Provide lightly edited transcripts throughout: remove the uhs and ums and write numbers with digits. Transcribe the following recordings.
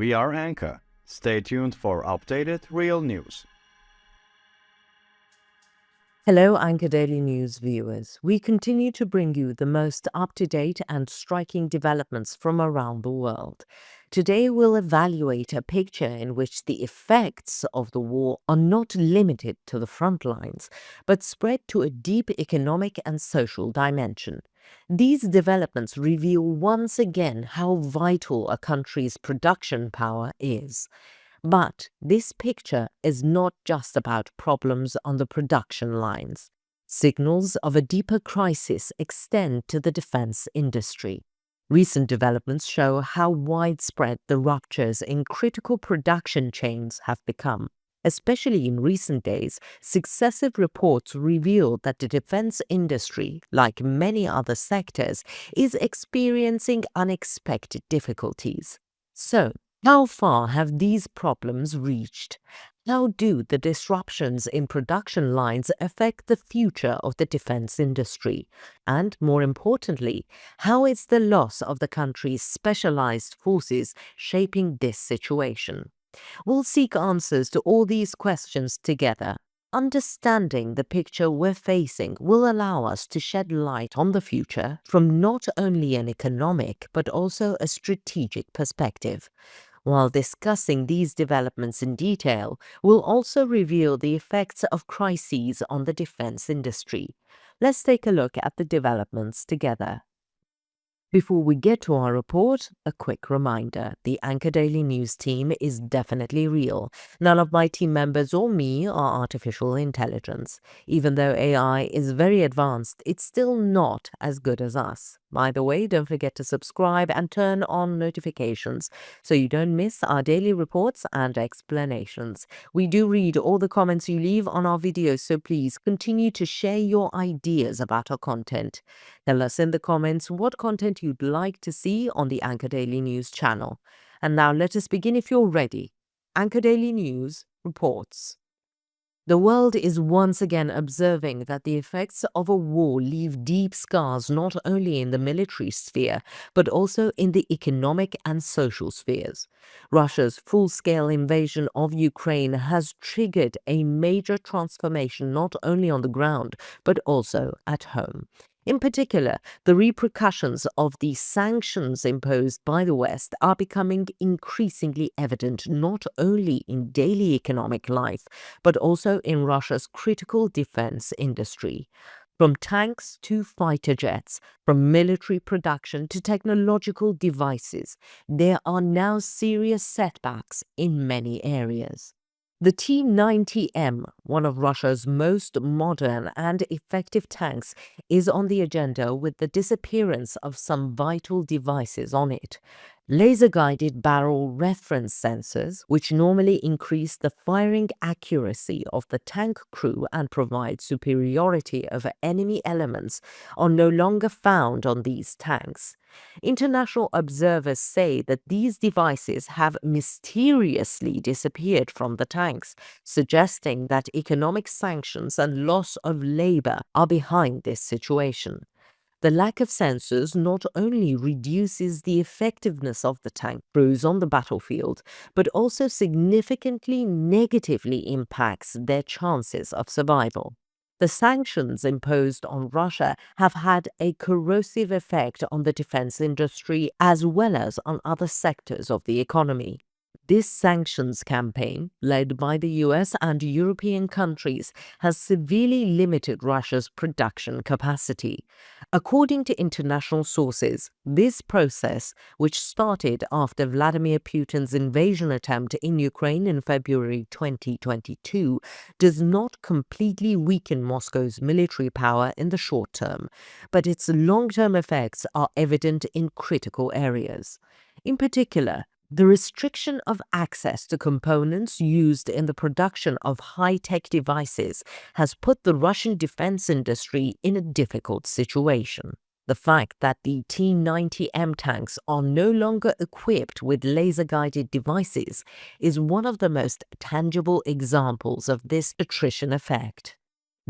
We are Anka. Stay tuned for updated real news. Hello, Anka Daily News viewers. We continue to bring you the most up-to-date and striking developments from around the world. Today, we'll evaluate a picture in which the effects of the war are not limited to the front lines, but spread to a deep economic and social dimension. These developments reveal once again how vital a country's production power is. But this picture is not just about problems on the production lines. Signals of a deeper crisis extend to the defense industry. Recent developments show how widespread the ruptures in critical production chains have become. Especially in recent days, successive reports reveal that the defense industry, like many other sectors, is experiencing unexpected difficulties. So, how far have these problems reached? How do the disruptions in production lines affect the future of the defense industry? And more importantly, how is the loss of the country's specialized forces shaping this situation? We'll seek answers to all these questions together. Understanding the picture we're facing will allow us to shed light on the future from not only an economic but also a strategic perspective. While discussing these developments in detail, we'll also reveal the effects of crises on the defense industry. Let's take a look at the developments together. Before we get to our report, a quick reminder. The Anka Daily News team is definitely real. None of my team members or me are artificial intelligence. Even though AI is very advanced, it's still not as good as us. By the way, don't forget to subscribe and turn on notifications so you don't miss our daily reports and explanations. We do read all the comments you leave on our videos, so please continue to share your ideas about our content. Tell us in the comments what content you'd like to see on the Anka Daily News channel. And now let us begin if you're ready. Anka Daily News reports. The world is once again observing that the effects of a war leave deep scars not only in the military sphere, but also in the economic and social spheres. Russia's full-scale invasion of Ukraine has triggered a major transformation not only on the ground, but also at home. In particular, the repercussions of the sanctions imposed by the West are becoming increasingly evident not only in daily economic life, but also in Russia's critical defense industry. From tanks to fighter jets, from military production to technological devices, there are now serious setbacks in many areas. The T-90M, one of Russia's most modern and effective tanks, is on the agenda with the disappearance of some vital devices on it. Laser-guided barrel reference sensors, which normally increase the firing accuracy of the tank crew and provide superiority over enemy elements, are no longer found on these tanks. International observers say that these devices have mysteriously disappeared from the tanks, suggesting that economic sanctions and loss of labor are behind this situation. The lack of sensors not only reduces the effectiveness of the tank crews on the battlefield, but also significantly negatively impacts their chances of survival. The sanctions imposed on Russia have had a corrosive effect on the defense industry as well as on other sectors of the economy. This sanctions campaign, led by the US and European countries, has severely limited Russia's production capacity. According to international sources, this process, which started after Vladimir Putin's invasion attempt in Ukraine in February 2022, does not completely weaken Moscow's military power in the short term, but its long-term effects are evident in critical areas. In particular, the restriction of access to components used in the production of high-tech devices has put the Russian defense industry in a difficult situation. The fact that the T-90M tanks are no longer equipped with laser-guided devices is one of the most tangible examples of this attrition effect.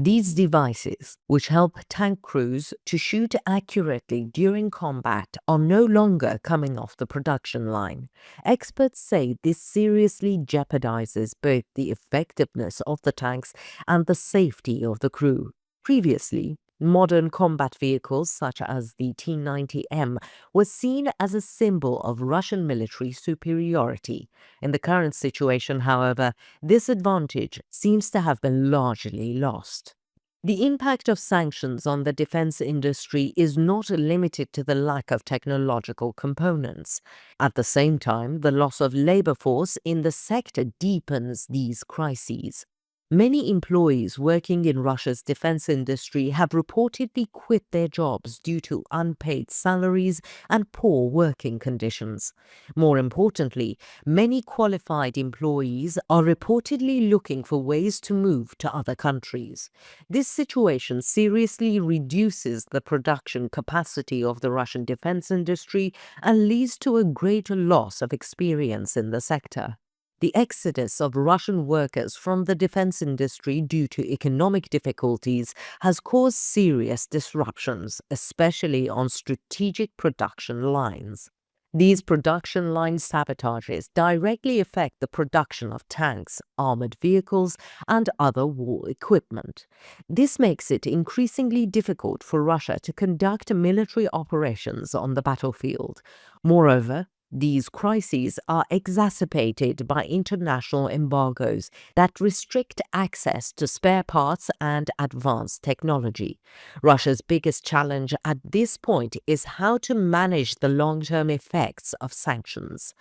These devices, which help tank crews to shoot accurately during combat, are no longer coming off the production line. Experts say this seriously jeopardizes both the effectiveness of the tanks and the safety of the crew. Previously, modern combat vehicles such as the T-90M were seen as a symbol of Russian military superiority. In the current situation, however, this advantage seems to have been largely lost. The impact of sanctions on the defense industry is not limited to the lack of technological components. At the same time, the loss of labor force in the sector deepens these crises. Many employees working in Russia's defense industry have reportedly quit their jobs due to unpaid salaries and poor working conditions. More importantly, many qualified employees are reportedly looking for ways to move to other countries. This situation seriously reduces the production capacity of the Russian defense industry and leads to a greater loss of experience in the sector. The exodus of Russian workers from the defense industry due to economic difficulties has caused serious disruptions, especially on strategic production lines. These production line sabotages directly affect the production of tanks, armored vehicles, and other war equipment. This makes it increasingly difficult for Russia to conduct military operations on the battlefield. Moreover, these crises are exacerbated by international embargoes that restrict access to spare parts and advanced technology. Russia's biggest challenge at this point is how to manage the long-term effects of sanctions.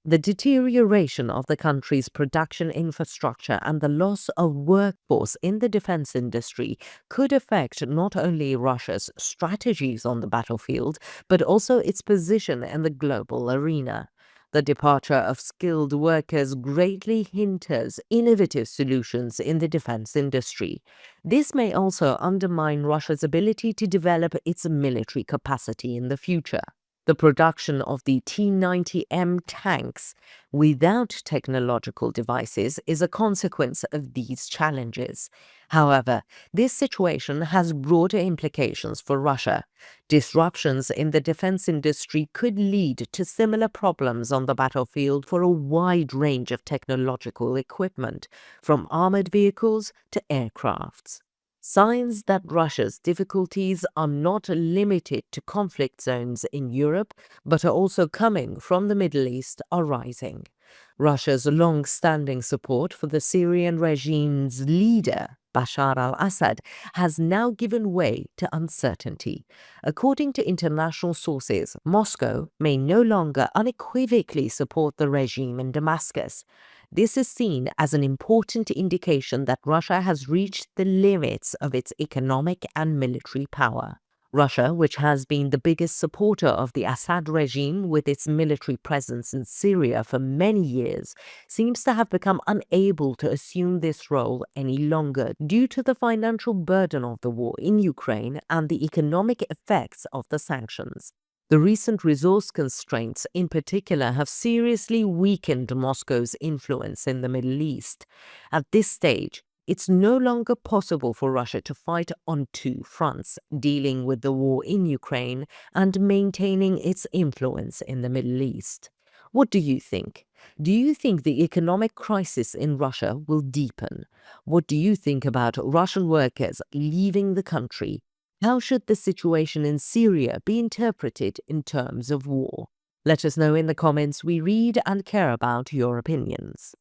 The deterioration of the country's production infrastructure and the loss of workforce in the defense industry could affect not only Russia's strategies on the battlefield, but also its position in the global arena. The departure of skilled workers greatly hinders innovative solutions in the defense industry. This may also undermine Russia's ability to develop its military capacity in the future. The production of the T-90M tanks without technological devices is a consequence of these challenges. However, this situation has broader implications for Russia. Disruptions in the defense industry could lead to similar problems on the battlefield for a wide range of technological equipment, from armored vehicles to aircrafts. Signs that Russia's difficulties are not limited to conflict zones in Europe, but are also coming from the Middle East, are rising. Russia's long-standing support for the Syrian regime's leader, Bashar al-Assad, has now given way to uncertainty. According to international sources, Moscow may no longer unequivocally support the regime in Damascus. This is seen as an important indication that Russia has reached the limits of its economic and military power. Russia, which has been the biggest supporter of the Assad regime with its military presence in Syria for many years, seems to have become unable to assume this role any longer due to the financial burden of the war in Ukraine and the economic effects of the sanctions. The recent resource constraints in particular have seriously weakened Moscow's influence in the Middle East. At this stage, it's no longer possible for Russia to fight on two fronts, dealing with the war in Ukraine and maintaining its influence in the Middle East. What do you think? Do you think the economic crisis in Russia will deepen? What do you think about Russian workers leaving the country? How should the situation in Syria be interpreted in terms of war? Let us know in the comments. We read and care about your opinions.